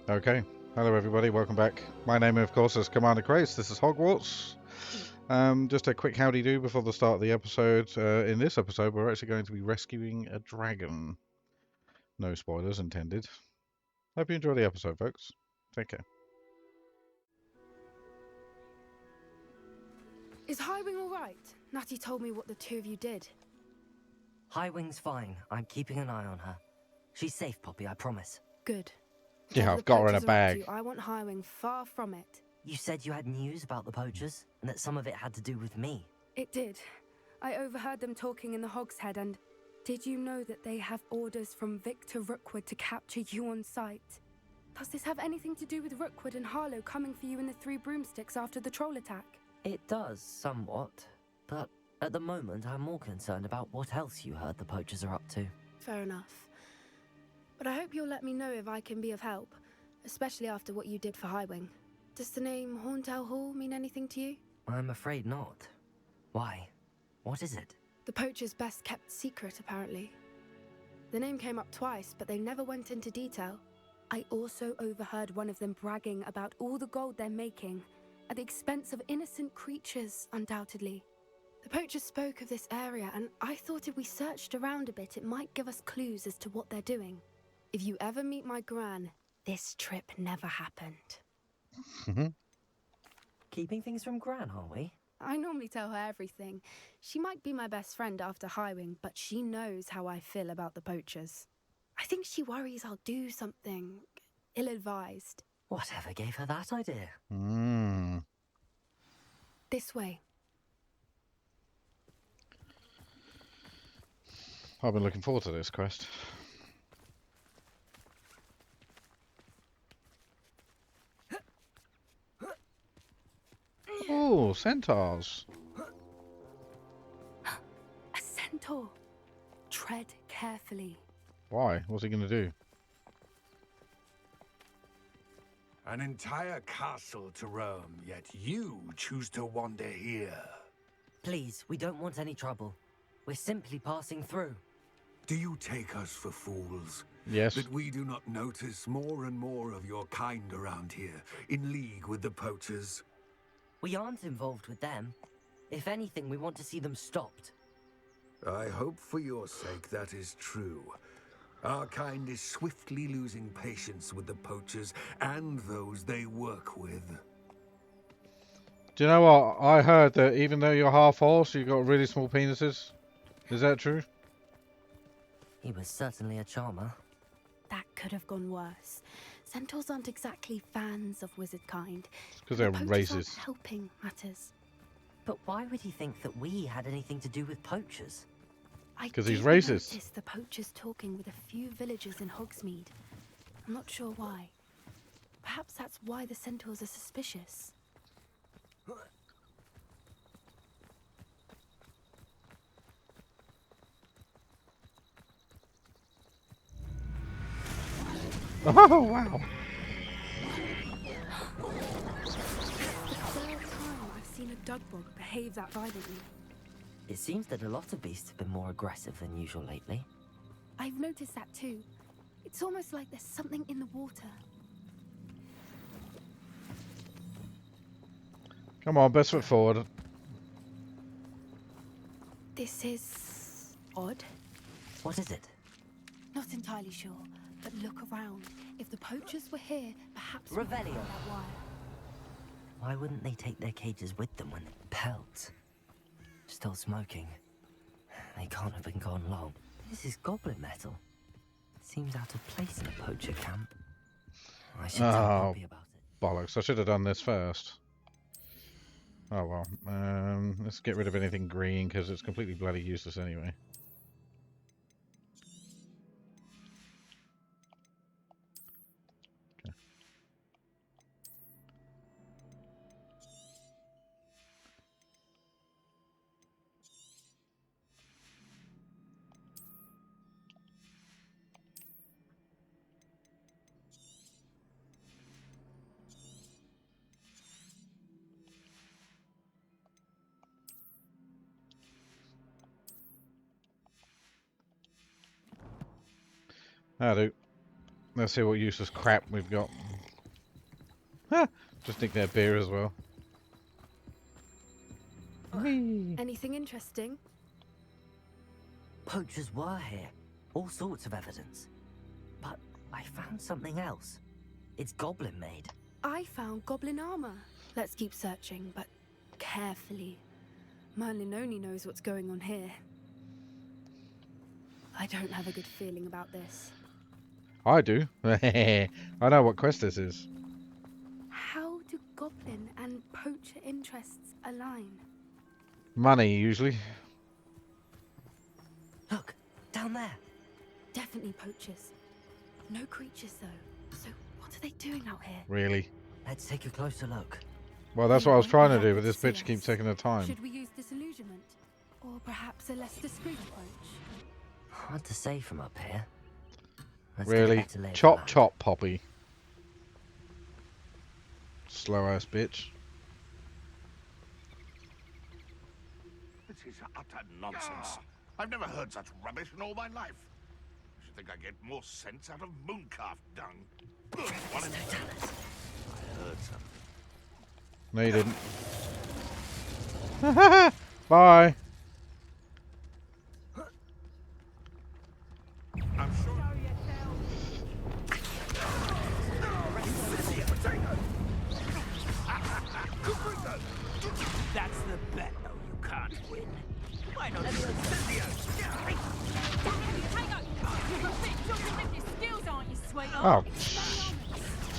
Okay. Hello, everybody. Welcome back. My name, of course, is Commander Kraise. This is Hogwarts. Just a quick howdy do before the start of the episode. In this episode, we're actually going to be rescuing a dragon. No spoilers intended. Hope you enjoy the episode, folks. Take care. Is Highwing all right? Natty told me what the two of you did. Highwing's fine. I'm keeping an eye on her. She's safe, Poppy, I promise. Good. Yeah, Whatever I've got her in a poachers are up bag. to, I want Highwing far from it. You said you had news about the poachers, and that some of it had to do with me. It did. I overheard them talking in the Hogshead, and did you know that they have orders from Victor Rookwood to capture you on sight? Does this have anything to do with Rookwood and Harlow coming for you in the Three Broomsticks after the troll attack? It does, somewhat. But at the moment, I'm more concerned about what else you heard the poachers are up to. Fair enough. But I hope you'll let me know if I can be of help, especially after what you did for Highwing. Does the name Horntail Hall mean anything to you? I'm afraid not. Why? What is it? The poacher's best kept secret, apparently. The name came up twice, but they never went into detail. I also overheard one of them bragging about all the gold they're making, at the expense of innocent creatures, undoubtedly. The poacher spoke of this area, and I thought if we searched around a bit, it might give us clues as to what they're doing. If you ever meet my gran, this trip never happened. Keeping things from Gran, are we? I normally tell her everything. She might be my best friend after Highwing, but she knows how I feel about the poachers. I think she worries I'll do something ill-advised. Whatever gave her that idea? This way. I've been looking forward to this quest. Oh, centaurs. A centaur. Tread carefully. Why? What's he going to do? An entire castle to roam, yet you choose to wander here. Please, we don't want any trouble. We're simply passing through. Do you take us for fools? Yes. That we do not notice more and more of your kind around here, in league with the poachers? We aren't involved with them. If anything, we want to see them stopped. I hope for your sake that is true. Our kind is swiftly losing patience with the poachers and those they work with. Do you know what? I heard that even though you're half horse, you've got really small penises. Is that true? He was certainly a charmer. That could have gone worse. Centaurs aren't exactly fans of wizard kind. Because they're The poachers aren't racist. helping matters. But why would he think that we had anything to do with poachers? I 'Cause he's did racist. notice the poachers talking with a few villagers in Hogsmeade. I'm not sure why. Perhaps that's why the centaurs are suspicious. Oh, wow. It's the third time I've seen a dugbog behave that violently. It seems that a lot of beasts have been more aggressive than usual lately. I've noticed that too. It's almost like there's something in the water. Come on, best foot forward. This is odd. What is it? Not entirely sure, but look around. If the poachers were here, perhaps we could Revelio. find out why. Why wouldn't they take their cages with them when they pelt? Still smoking. They can't have been gone long. This is goblin metal. Seems out of place in a poacher camp. I should tell Oh. Poppy about it. Bollocks. I should have done this first. Oh, well. Let's get rid of anything green, because it's completely bloody useless anyway. That'll do. Let's see what useless crap we've got. Just drink their beer as well. Whee. Anything interesting? Poachers were here. All sorts of evidence. But I found something else. It's goblin made. I found goblin armor. Let's keep searching, but carefully. Merlin only knows what's going on here. I don't have a good feeling about this. I do. I know what quest this is. How do goblin and poacher interests align? Money, usually. Look, down there. Definitely poachers. No creatures, though. So what are they doing out here? Really? Let's take a closer look. Well, that's They what I was won't trying be to do, able but this see bitch keeps us. taking her time. Should we use disillusionment? Or perhaps a less discreet approach? Hard to say from up here. Let's get a Really? better lay of the Chop, land. chop, Poppy. Slow ass bitch. This is utter nonsense. I've never heard such rubbish in all my life. I should think I get more sense out of mooncalf dung. One in I heard something. No, you didn't. Bye. I'm sure. That's the bet, though. You can't win. Why not do Oh,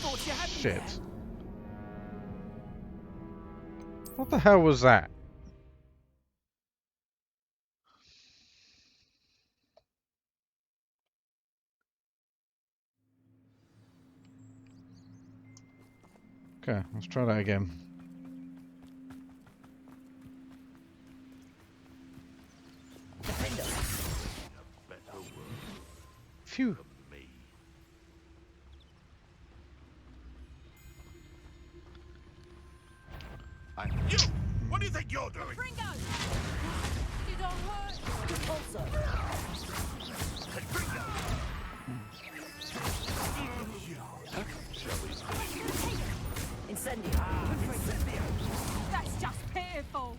Thought you had me shit. there. What the hell was that? Okay, let's try that again. Better work Phew. for me. You! What do you think you're doing? Ringo! Did I hurt? That's just pitiful.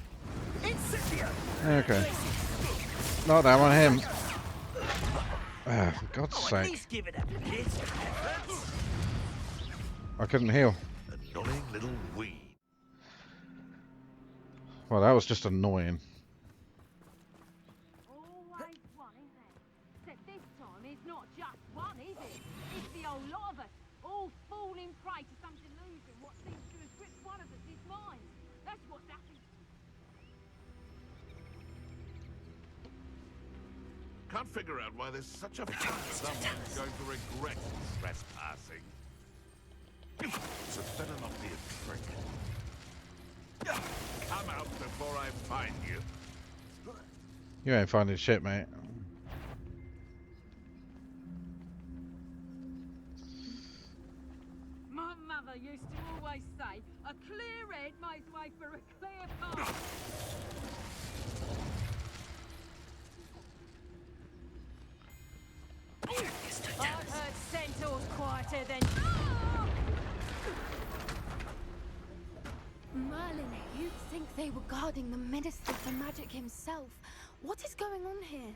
Okay. Not that one, him. Ah, for God's At sake. least give it up, kids. I couldn't heal. Annoying little weed. Well, that was just annoying. Always one, isn't it? Except this time it's not just one, is it? It's the whole lot of us, all falling prey to some delusion what seems to have gripped one of us' minds. That's what's happened. Can't figure out why there's such a fuss. Someone's going to regret trespassing. So better not be a trick. Come out before I find you. You ain't finding shit, mate. My mother used to always say, a clear head makes way for a clear path. I've heard centaurs quieter than... Merlin, you'd think they were guarding the Minister for Magic himself. What is going on here?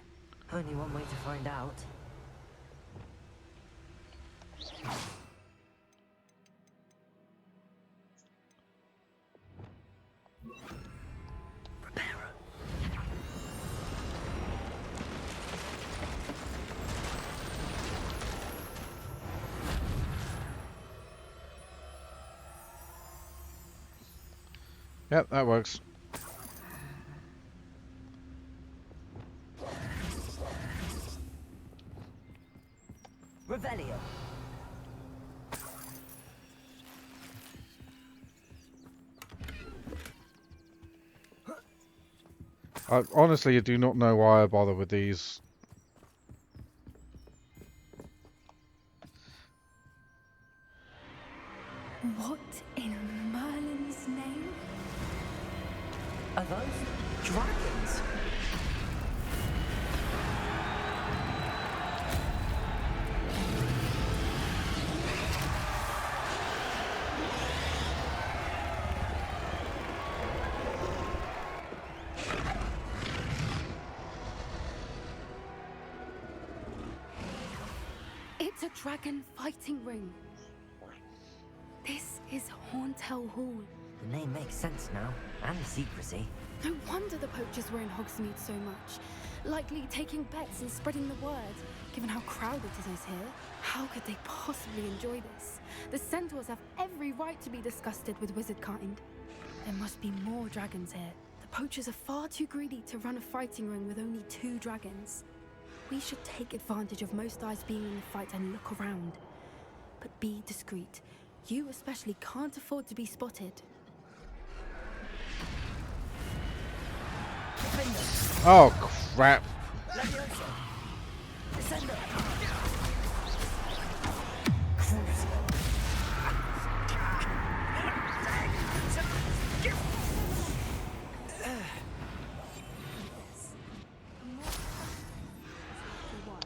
Only one way to find out. Repairer. Yep, that works. Revelio. I honestly do not know why I bother with these. What in Merlin's name? Are those dragons? It's a dragon fighting ring. This is Hauntel Hall. The name makes sense now, and the secrecy. No wonder the poachers were in Hogsmeade so much. Likely taking bets and spreading the word, given how crowded it is here. How could they possibly enjoy this? The centaurs have every right to be disgusted with wizard kind. There must be more dragons here. The poachers are far too greedy to run a fighting ring with only 2 dragons. We should take advantage of most eyes being in the fight and look around. But be discreet. You especially can't afford to be spotted. Oh, crap.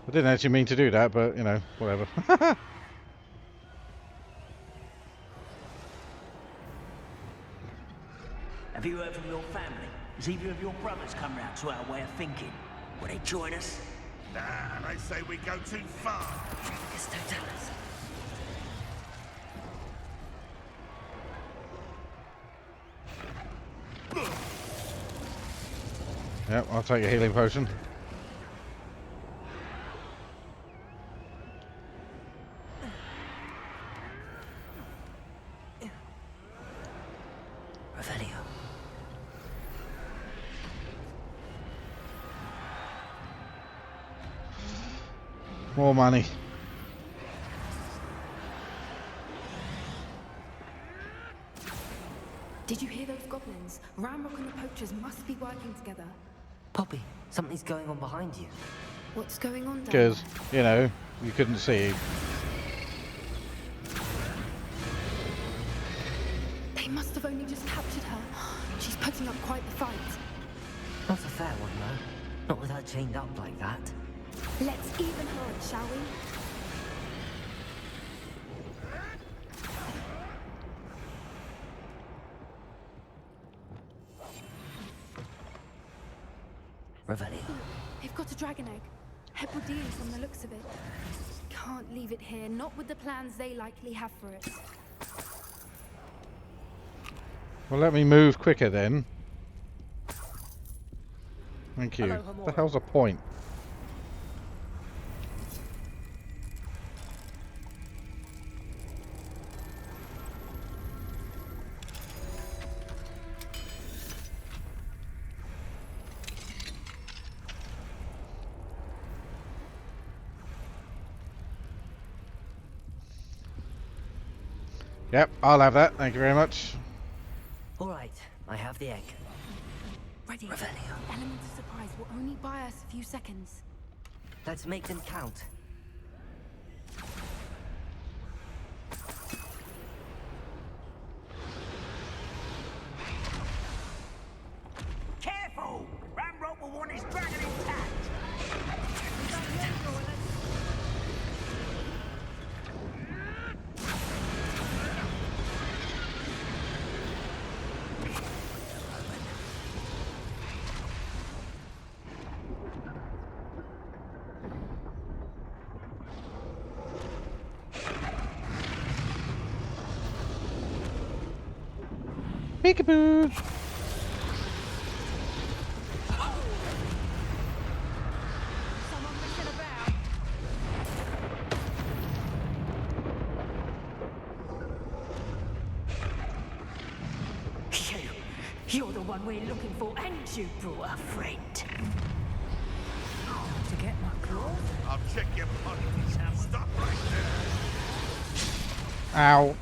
I didn't actually mean to do that, but, you know, whatever. Have you heard from your family? Has either of your brothers come round to our way of thinking? Will they join us? Nah, they say we go too far. Guess don't tell us. Yep, I'll take a healing potion. Revelio. More money. Did you hear those goblins? Ramrock and the poachers must be working together. Poppy, something's going on behind you. What's going on down Because, there? you know, you couldn't see. They must have only just captured her. She's putting up quite the fight. Not a fair one, though. Not with her chained up like that. Let's even her it, shall we? Revelio. They've got a dragon egg. Hebridean from the looks of it. Can't leave it here, not with the plans they likely have for it. Well, let me move quicker then. Thank you. Hello, What the hell's the point? Yep, I'll have that. Thank you very much. All right, I have the egg. Ready. Revelio. Element of surprise will only buy us a few seconds. Let's make them count. Careful! Ramrock will want his dragon intact! Peekaboo! Someone messing about. You're the one we're looking for, and you brought a friend. To get my claws? I'll check your pockets. Stop right there. Ow.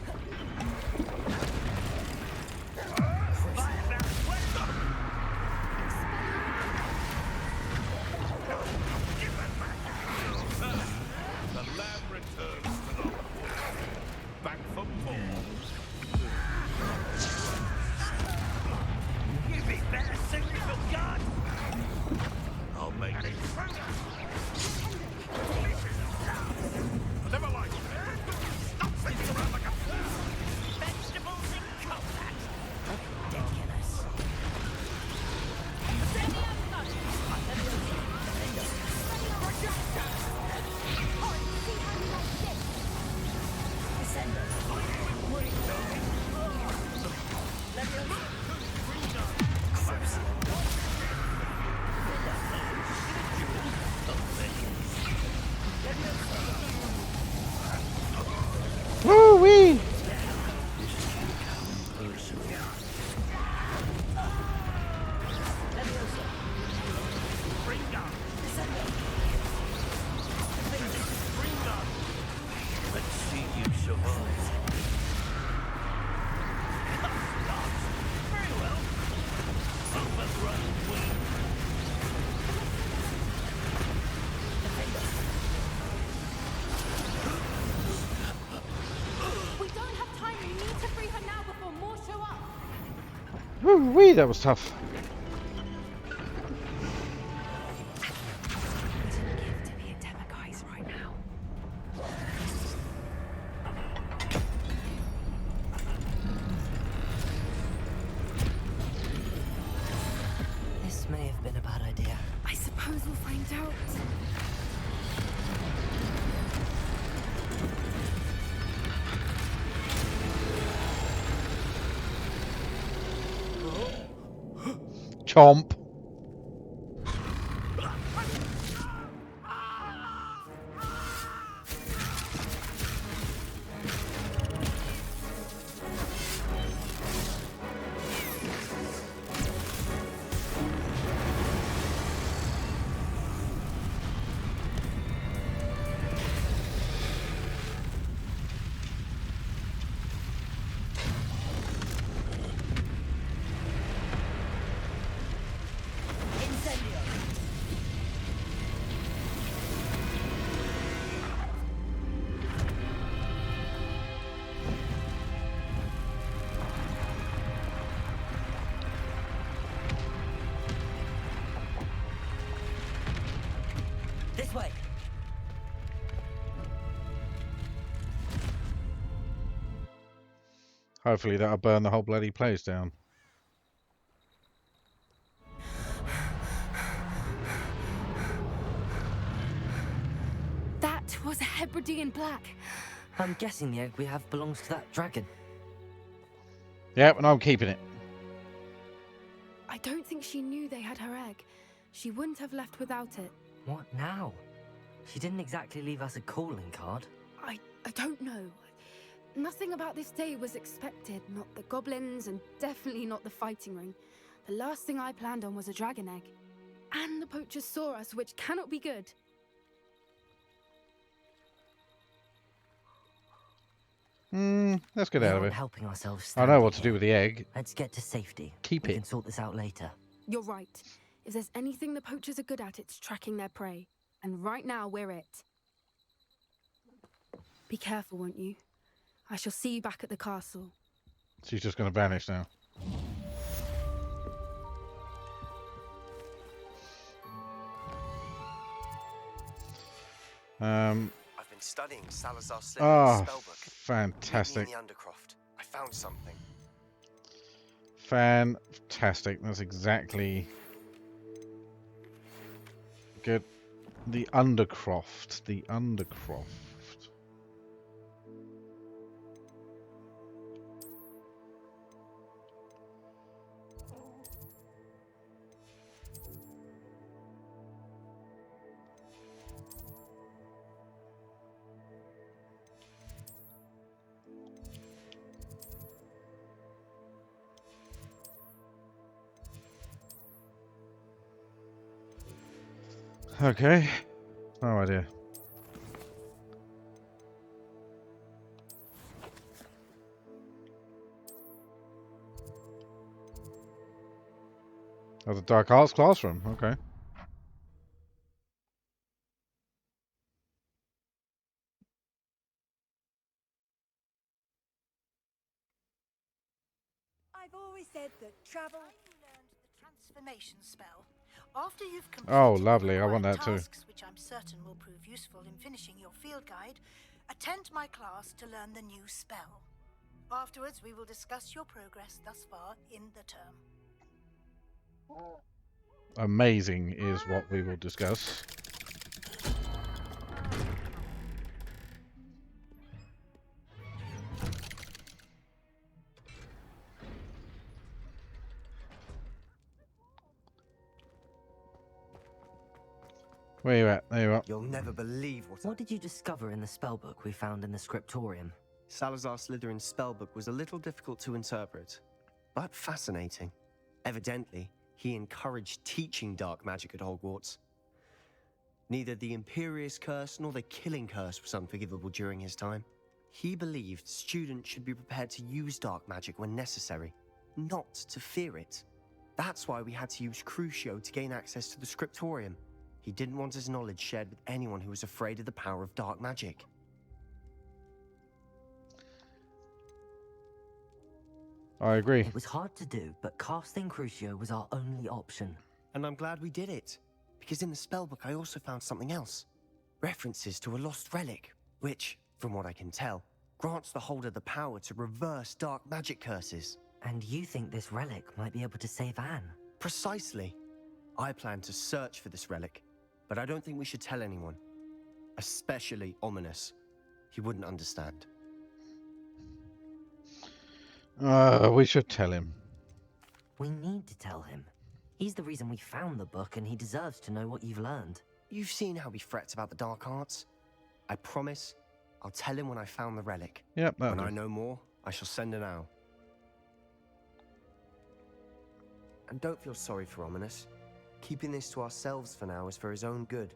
The lamb returns to the back for more. You'd be better suited for God! I'll make it. Never mind. Stop thinking around like a fool. Woo-wee! Let's see you survive. Very well. Overgrown wing. We don't have time. We need to free her now before more show up. Woo-wee, that was tough. To give to be a Demogorgon right now. This may have been a bad idea. I suppose we'll find out. Chomp. This way. Hopefully that'll burn the whole bloody place down. That was a Hebridean black. I'm guessing the egg we have belongs to that dragon. Yep, and I'm keeping it. I don't think she knew they had her egg. She wouldn't have left without it. What now? She didn't exactly leave us a calling card. I don't know. Nothing about this day was expected. Not the goblins, and definitely not the fighting ring. The last thing I planned on was a dragon egg. And the poachers saw us, which cannot be good. Let's get We out of aren't it. helping ourselves. I know what to do with the egg. Let's get to safety. Keep We it. can sort this out later. You're right. If there's anything the poachers are good at, it's tracking their prey. And right now, we're it. Be careful, won't you? I shall see you back at the castle. She's just going to vanish now. I've been studying Salazar's Oh, spellbook. fantastic. In the Undercroft. I found something. Fantastic. That's exactly good. The Undercroft. The Undercroft. Okay. No idea. Oh, the Dark Arts classroom. Okay. I've always said that travel. You learned the transformation spell. After you've completed Oh, lovely. the I want required that too. tasks, which I'm certain will prove useful in finishing your field guide, attend my class to learn the new spell. Afterwards, we will discuss your progress thus far in the term. Amazing is what we will discuss. Where you at? There you are. You'll never believe What did you discover in the spellbook we found in the scriptorium? Salazar Slytherin's spellbook was a little difficult to interpret, but fascinating. Evidently, he encouraged teaching dark magic at Hogwarts. Neither the Imperious Curse nor the Killing Curse was unforgivable during his time. He believed students should be prepared to use dark magic when necessary, not to fear it. That's why we had to use Crucio to gain access to the scriptorium. He didn't want his knowledge shared with anyone who was afraid of the power of dark magic. I agree. It was hard to do, but casting Crucio was our only option. And I'm glad we did it, because in the spellbook I also found something else. References to a lost relic, which, from what I can tell, grants the holder the power to reverse dark magic curses. And you think this relic might be able to save Anne? Precisely. I plan to search for this relic, but I don't think we should tell anyone. Especially Ominous. He wouldn't understand. We should tell him. We need to tell him. He's the reason we found the book, and he deserves to know what you've learned. You've seen how he frets about the dark arts. I promise I'll tell him when I found the relic. Yep, When I know more, I shall send an owl. And don't feel sorry for Ominous. Keeping this to ourselves for now is for his own good.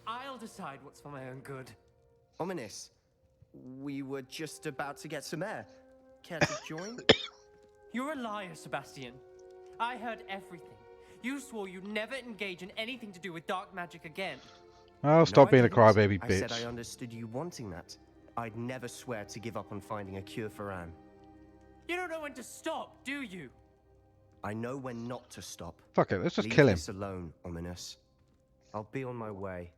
I'll decide what's for my own good. Ominous, we were just about to get some air. Care to join? You're a liar, Sebastian. I heard everything. You swore you'd never engage in anything to do with dark magic again. Oh, stop being a didn't. crybaby I bitch. said I understood you wanting that. I'd never swear to give up on finding a cure for Anne. You don't know when to stop, do you? I know when not to stop. Fuck it, let's just Leave kill him. this alone, Ominous. I'll be on my way.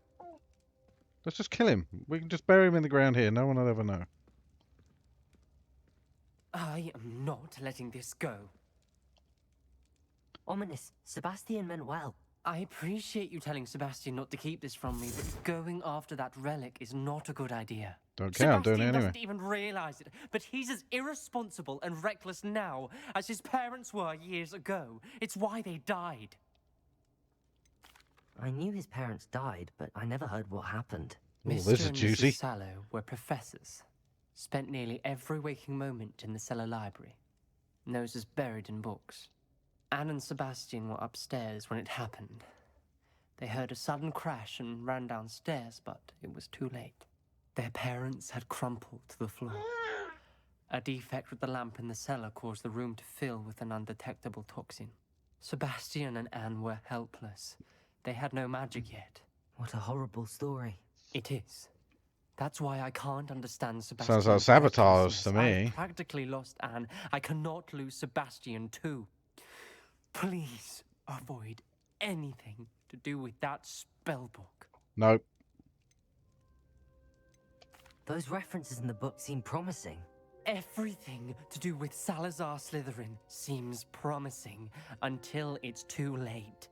Let's just kill him. We can just bury him in the ground here. No one will ever know. I am not letting this go. Ominous, Sebastian meant well. I appreciate you telling Sebastian not to keep this from me, but going after that relic is not a good idea. Don't care, I'm doing it Sebastian anyway. doesn't even realize it, but he's as irresponsible and reckless now as his parents were years ago. It's why they died. I knew his parents died, but I never heard what happened. Oh, this Mr. is and juicy. Mrs. Sallow were professors. Spent nearly every waking moment in the cellar library. Noses buried in books. Anne and Sebastian were upstairs when it happened. They heard a sudden crash and ran downstairs, but it was too late. Their parents had crumpled to the floor. A defect with the lamp in the cellar caused the room to fill with an undetectable toxin. Sebastian and Anne were helpless. They had no magic yet. What a horrible story. It is. That's why I can't understand Sebastian. Sounds like sabotage to me. I've practically lost Anne. I cannot lose Sebastian too. Please avoid anything to do with that spellbook. Nope. Those references in the book seem promising. Everything to do with Salazar Slytherin seems promising until it's too late.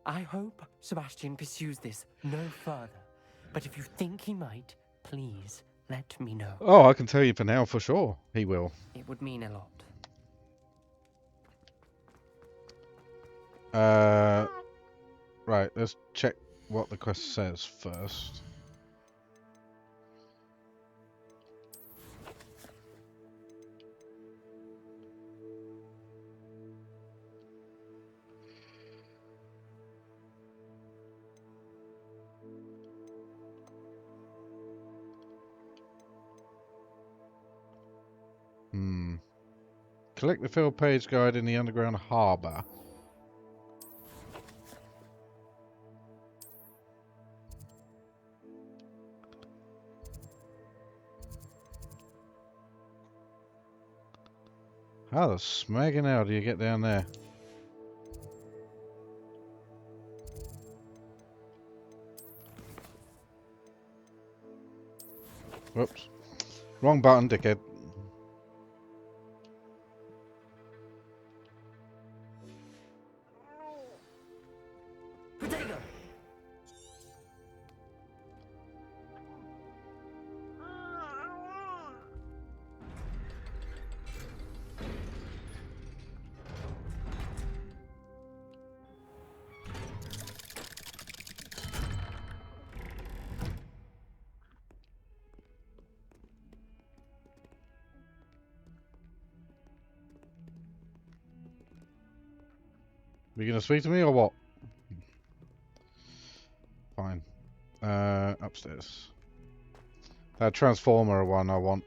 I hope Sebastian pursues this no further. But if you think he might, please let me know. Oh, I can tell you for now, for sure, he will. It would mean a lot. Right, let's check what the quest says first. Collect the field page guide in the underground harbour. How the smagging hell do you get down there? Whoops. Wrong button, dickhead. you gonna speak to me or what? Fine. Upstairs. That transformer one I want.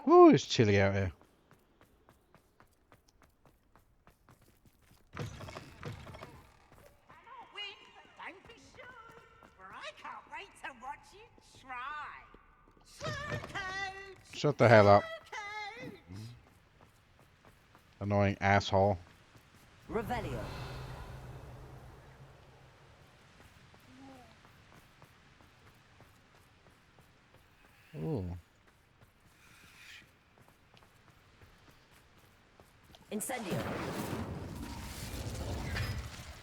Oh, it's chilly out here. Don't be shy, for I can't wait to watch you try. Shut the hell up. Annoying asshole. Revelio. Ooh. Incendio.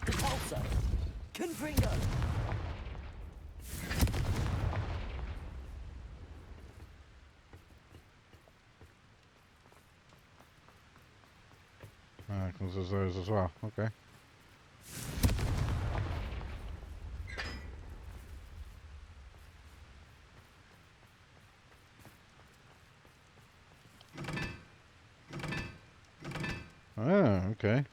Repulsor. Confringo. Because there's those as well. Okay. Oh, okay.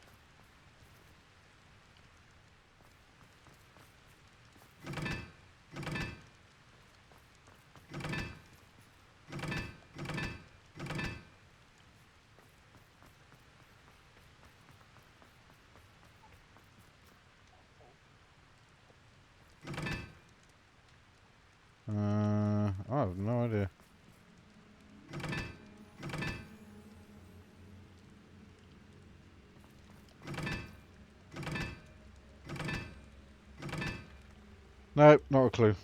I have no idea. Nope, not a clue.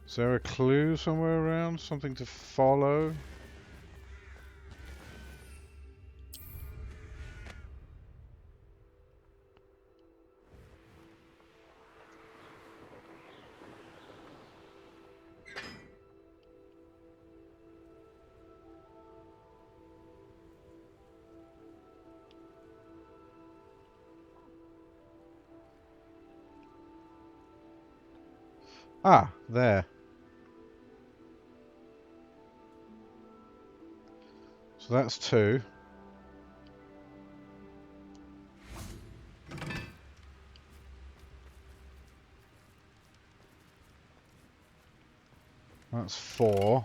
Is there a clue somewhere around? Something to follow? Ah, there. So that's 2. That's 4.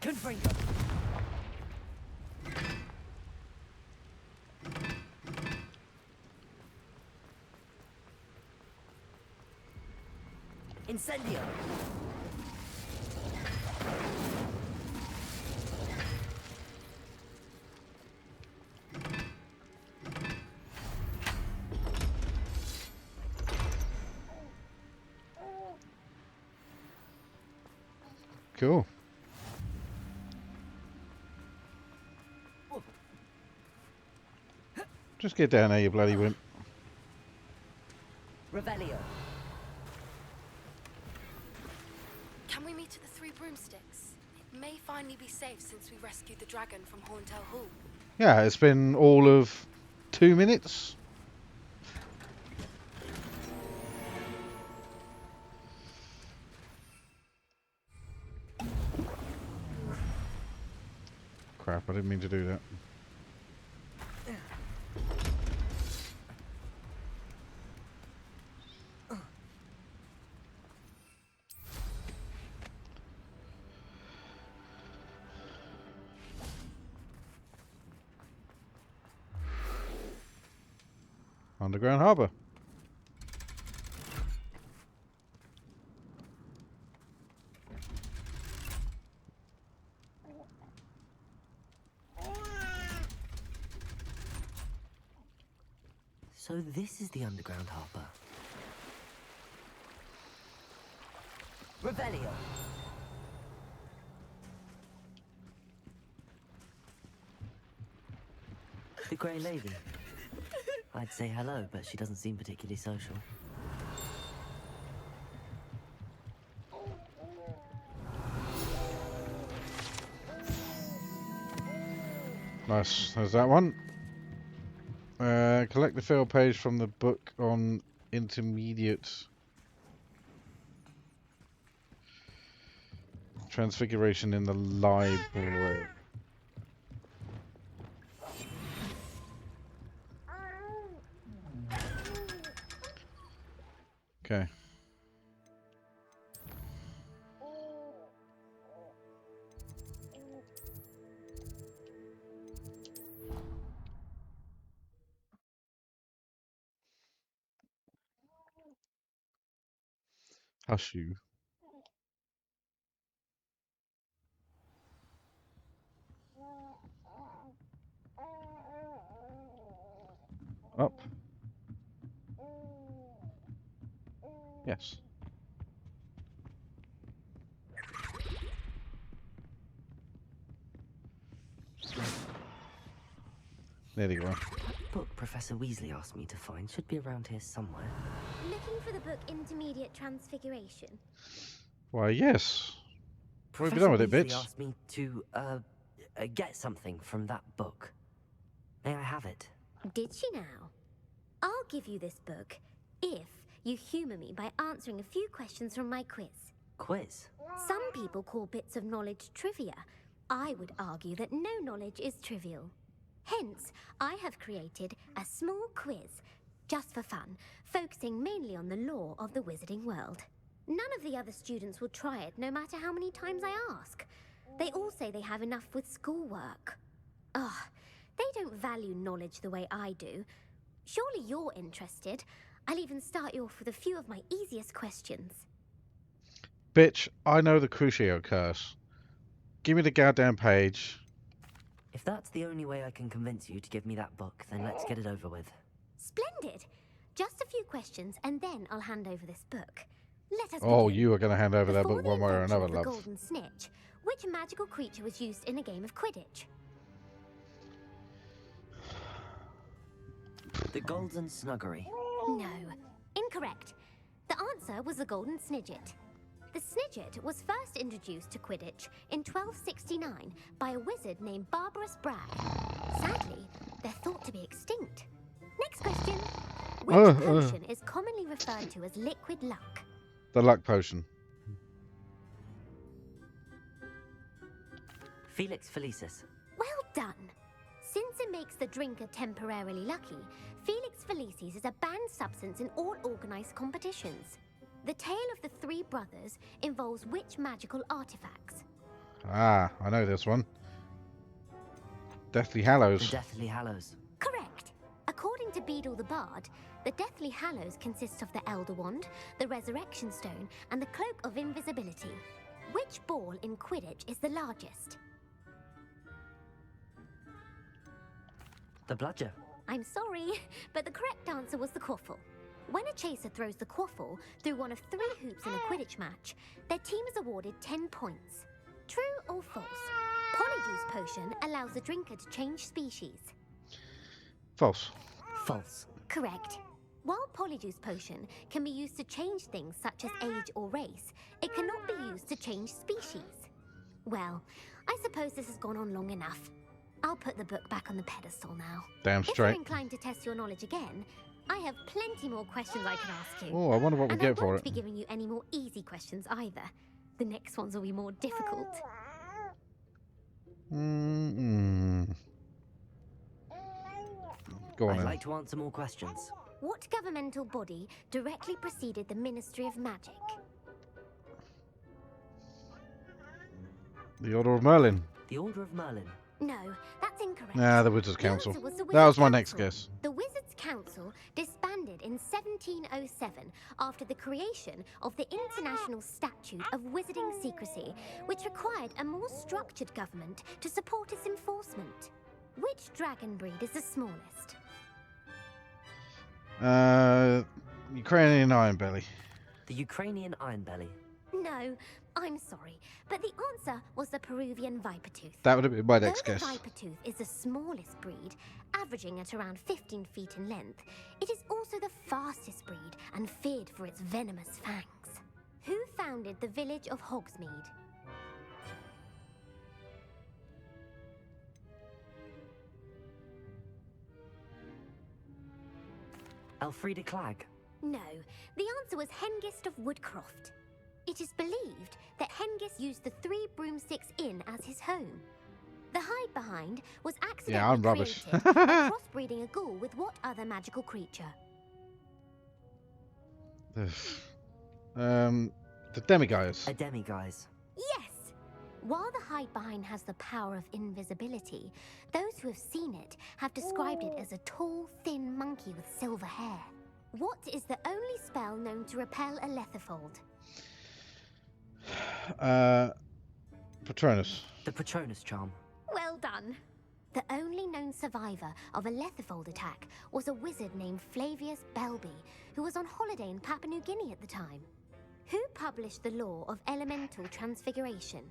Confringo. Incendio. Cool. Just get down there, you bloody wimp. Revelio. Can we meet at the Three Broomsticks? It may finally be safe since we rescued the dragon from Horntail Hall. Yeah, it's been all of 2 minutes. Crap, I didn't mean to do that. Underground Harbour. So this is the underground harbour. Revelio. The Grey Lady. I'd say hello, but she doesn't seem particularly social. Nice. There's that one. Collect the field page from the book on intermediate transfiguration in the library. Okay. Hush you. Up. Yes. There you go. That book Professor Weasley asked me to find should be around here somewhere. Looking for the book Intermediate Transfiguration? Why, yes. What have you Professor done with it, Weasley bitch? asked me to, get something from that book. May I have it? Did she now? I'll give you this book if you humour me by answering a few questions from my quiz. Quiz? Some people call bits of knowledge trivia. I would argue that no knowledge is trivial. Hence, I have created a small quiz, just for fun, focusing mainly on the lore of the wizarding world. None of the other students will try it, no matter how many times I ask. They all say they have enough with schoolwork. Ugh, they don't value knowledge the way I do. Surely you're interested. I'll even start you off with a few of my easiest questions. Bitch, I know the Crucio curse. Give me the goddamn page. If that's the only way I can convince you to give me that book, then let's get it over with. Splendid! Just a few questions, and then I'll hand over this book. Let us Oh, begin. you are going to hand over that Before book the one way or invention another, of the love. golden snitch, which magical creature was used in a game of Quidditch? The Golden Snuggery. No, incorrect. The answer was the golden snidget. The snidget was first introduced to Quidditch in 1269 by a wizard named Barbarous Bragg. Sadly, they're thought to be extinct. Next question. Which potion is commonly referred to as liquid luck? The luck potion. Felix Felicis. Well done. Since it makes the drinker temporarily lucky, Felix Felicis is a banned substance in all organized competitions. The tale of the three brothers involves which magical artifacts? Ah, I know this one. Deathly Hallows. The Deathly Hallows. Correct. According to Beedle the Bard, the Deathly Hallows consists of the Elder Wand, the Resurrection Stone, and the Cloak of Invisibility. Which ball in Quidditch is the largest? The Bludger. I'm sorry, but the correct answer was the Quaffle. When a chaser throws the Quaffle through one of 3 hoops in a Quidditch match, their team is awarded 10 points. True or false? Polyjuice Potion allows the drinker to change species. False. False. Correct. While Polyjuice Potion can be used to change things such as age or race, it cannot be used to change species. Well, I suppose this has gone on long enough. I'll put the book back on the pedestal now. Damn If you're straight. inclined to test your knowledge again, I have plenty more questions I can ask you. Oh, I wonder what we And get I for won't it. be giving you any more easy questions either. The next ones will be more difficult. Go on I'd then. like to answer more questions. What governmental body directly preceded the Ministry of Magic? The Order of Merlin. The Order of Merlin. No, that's incorrect. Nah, the Wizards' The Council. answer was the That was my Wizards' next Council. guess. The Wizards' Council disbanded in 1707 after the creation of the International Statute of Wizarding Secrecy, which required a more structured government to support its enforcement. Which dragon breed is the smallest? Ukrainian Iron Belly. The Ukrainian Ironbelly. No, I'm sorry, but the answer was the Peruvian Vipertooth. That would have been my Though next the guess. Vipertooth is the smallest breed, averaging at around 15 feet in length, it is also the fastest breed and feared for its venomous fangs. Who founded the village of Hogsmeade? Elfrida Clegg? No, the answer was Hengist of Woodcroft. It is believed that Hengist used the 3 Broomsticks Inn as his home. The hide behind was accidentally I'm rubbish. created by crossbreeding a ghoul with what other magical creature? The Demiguise. A demiguise. Yes! While the hide behind has the power of invisibility, those who have seen it have described it as a tall, thin monkey with silver hair. What is the only spell known to repel a Lethifold? Patronus. The Patronus charm. Well done. The only known survivor of a Lethifold attack was a wizard named Flavius Belby, who was on holiday in Papua New Guinea at the time. Who published the law of elemental transfiguration?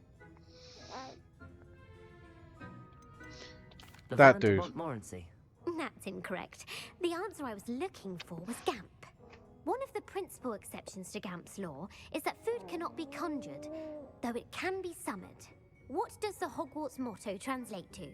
That dude. Montmorency. That's incorrect. The answer I was looking for was Gamp. One of the principal exceptions to Gamp's law is that food cannot be conjured, though it can be summoned. What does the Hogwarts motto translate to?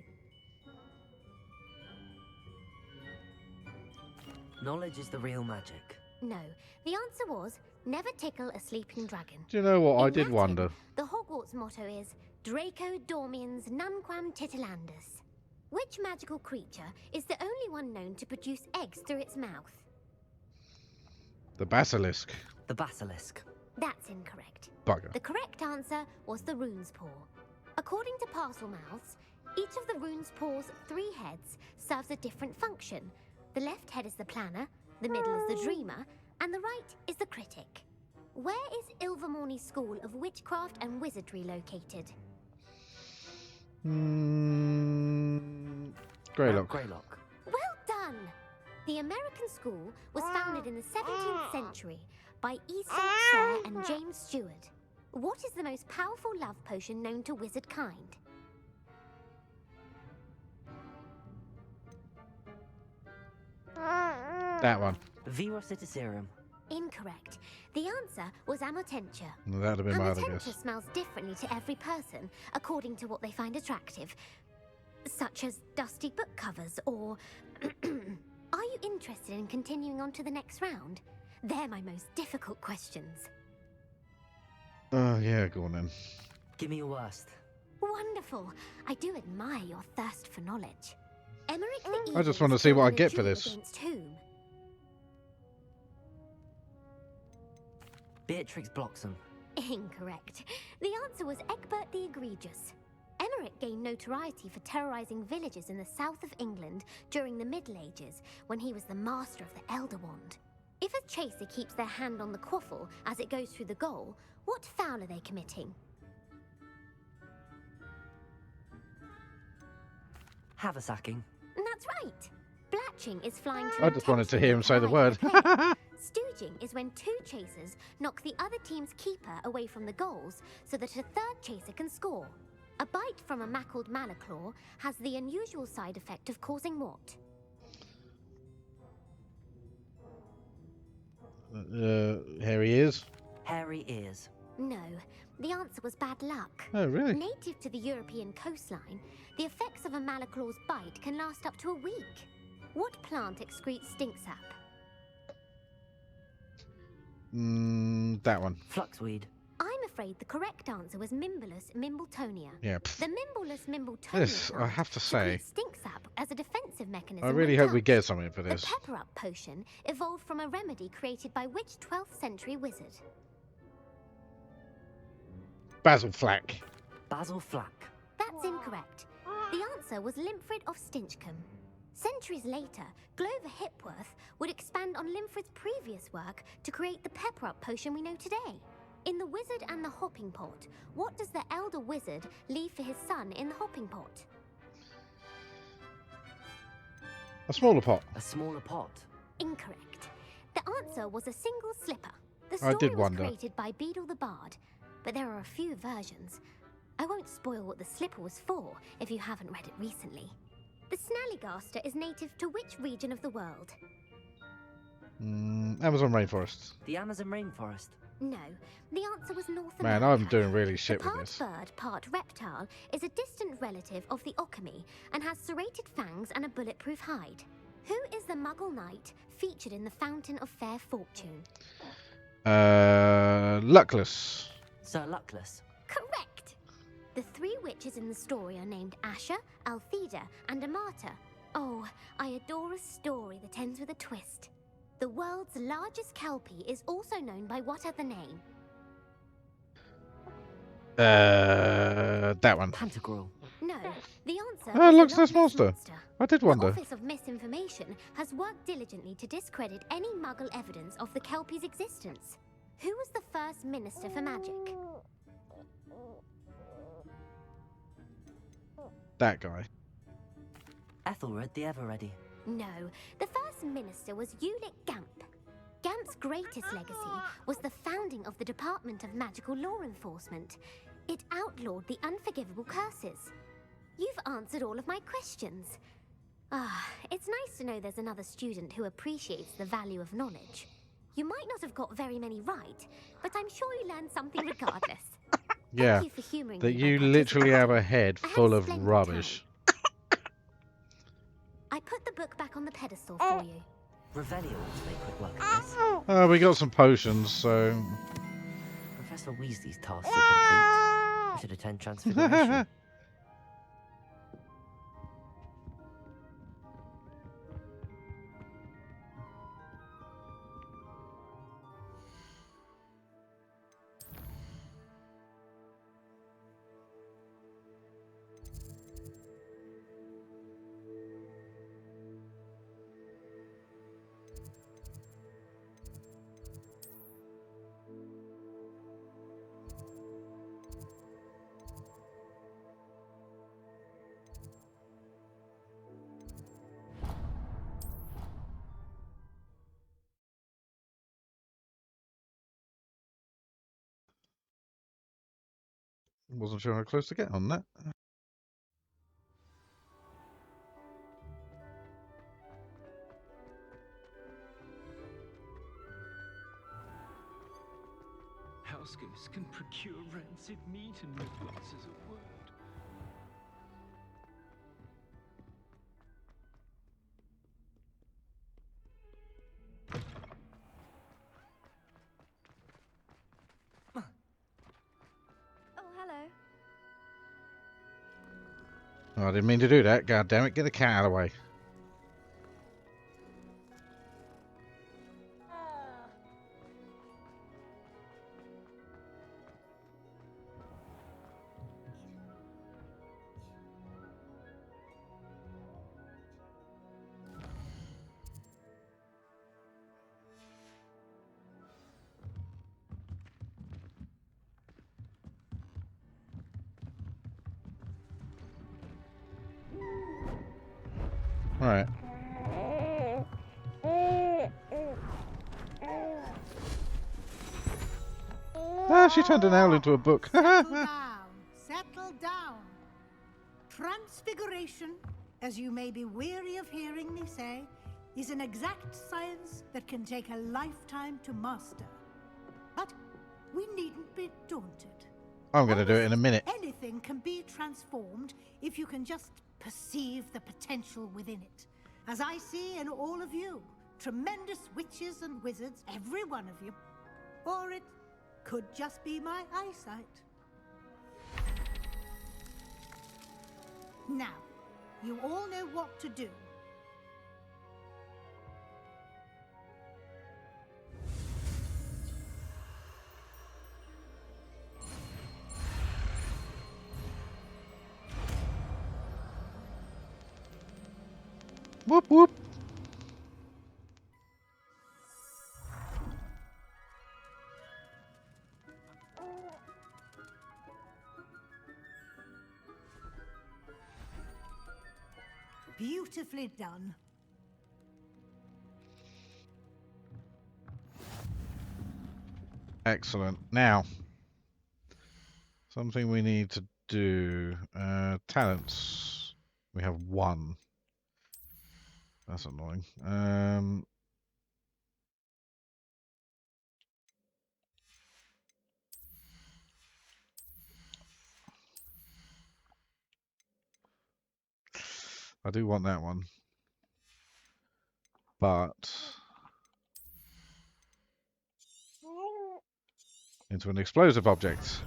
Knowledge is the real magic. No, the answer was never tickle a sleeping dragon. Do you know what? I In did Latin, wonder. The Hogwarts motto is Draco Dormiens Nunquam Titilandus. Which magical creature is the only one known to produce eggs through its mouth? The Basilisk. The basilisk. That's incorrect. Bugger. The correct answer was the Rune's Paw. According to Parselmouths, each of the Rune's Paw's 3 heads serves a different function. The left head is the planner, the middle is the dreamer, and the right is the critic. Where is Ilvermorny School of Witchcraft and Wizardry located? Greylock. Greylock. Well done! The American school was founded in the 17th century by Iseult Sayre and James Stewart. What is the most powerful love potion known to wizard kind? That one. Virositiserum. Incorrect. The answer was Amotentia. That'd have been my other Amotentia guess. smells differently to every person, according to what they find attractive, such as dusty book covers or... Are you interested in continuing on to the next round? They're my most difficult questions. Oh, yeah, go on then. Give me your worst. Wonderful. I do admire your thirst for knowledge. Emmerich the I just Evil want to see what I fought in a get for duel this. Against whom? Beatrix Bloxham. Incorrect. The answer was Egbert the Egregious. Emmerich gained notoriety for terrorizing villages in the south of England during the Middle Ages, when he was the master of the Elder Wand. If a chaser keeps their hand on the quaffle as it goes through the goal, what foul are they committing? Haversacking. That's right. Blatching is flying too I just wanted to hear him say the intensely word. to hide a player. Stooging is when 2 chasers knock the other team's keeper away from the goals so that a 3rd chaser can score. A bite from a mackled malaclaw has the unusual side effect of causing what? Hairy ears. Hairy ears. No, the answer was bad luck. Oh, really? Native to the European coastline, the effects of a malaclaw's bite can last up to a week. What plant excretes stink sap? That one. Fluxweed. I'm afraid the correct answer was Mimbulus mimbletonia. Yeah. The Mimbulus mimbletonia This, I plant have to say, secretes stink sap as a defensive mechanism. I really when hope we touched. get something for The this. pepper up potion evolved from a remedy created by which 12th century wizard? Basil Flack. Basil Flack. That's incorrect. The answer was Limfrid of Stinchcombe. Centuries later, Glover Hipworth would expand on Limfrid's previous work to create the pepper up potion we know today. In The Wizard and the Hopping Pot, what does the elder wizard leave for his son in the hopping pot? A smaller pot. A smaller pot. Incorrect. The answer was a single slipper. The I story did was wonder. created by Beadle the Bard, but there are a few versions. I won't spoil what the slipper was for if you haven't read it recently. The Snallygaster is native to which region of the world? Amazon rainforest. The Amazon rainforest. No, the answer was North Man, America. I'm doing really shit the with part this. bird, part reptile is a distant relative of the Occamy and has serrated fangs and a bulletproof hide. Who is the Muggle Knight featured in the Fountain of Fair Fortune? Luckless. Sir Luckless. Correct! The 3 witches in the story are named Asha, Altheda, and Amata. Oh, I adore a story that ends with a twist. The world's largest kelpie is also known by what other name? That one. Pantagruel. No, the answer Oh, was Loch the Ness Loch Ness Monster. I did The wonder. Office of Misinformation has worked diligently to discredit any Muggle evidence of the kelpie's existence. Who was the first Minister for Magic? That guy. Ethelred the Ever-Ready. No, the first minister was Ulick Gamp. Gamp's greatest legacy was the founding of the Department of Magical Law Enforcement. It outlawed the unforgivable curses. You've answered all of my questions. Ah, it's nice to know there's another student who appreciates the value of knowledge. You might not have got very many right, but I'm sure you learned something regardless. Yeah. Thank you for humouring That me by you literally have a participating. head I had full a of splendid rubbish. I put the book back on the pedestal for you. Revelio ought to make quick work of this. We got some potions, so... Professor Weasley's tasks are complete. I should attend Transfiguration. Wasn't sure how close to get on that. Housegoose can procure rancid meat and no glasses a word. Oh, hello. Oh, I didn't mean to do that. God damn it, get the cat out of the way. Alright. Ah, she turned an owl into a book. Settle down. Settle down. Transfiguration, as you may be weary of hearing me say, is an exact science that can take a lifetime to master. But we needn't be daunted. I'm going to do it in a minute. Anything can be transformed if you can just perceive the potential within it. As I see in all of you, tremendous witches and wizards, every one of you. Or it could just be my eyesight. Now, you all know what to do. Whoop whoop. Beautifully done. Excellent. Now, something we need to do. Talents. We have 1. That's annoying. I do want that one. but into an explosive object.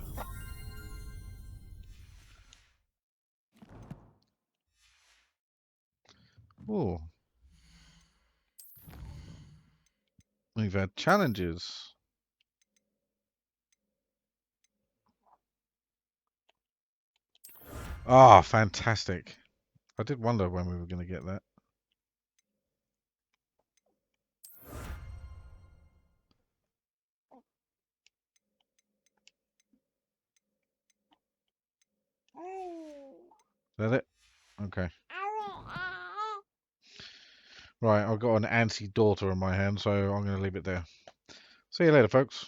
Oh, we've had challenges. Ah, fantastic. I did wonder when we were going to get that. Is that it? Okay. Right, I've got an anti-daughter in my hand, so I'm going to leave it there. See you later, folks.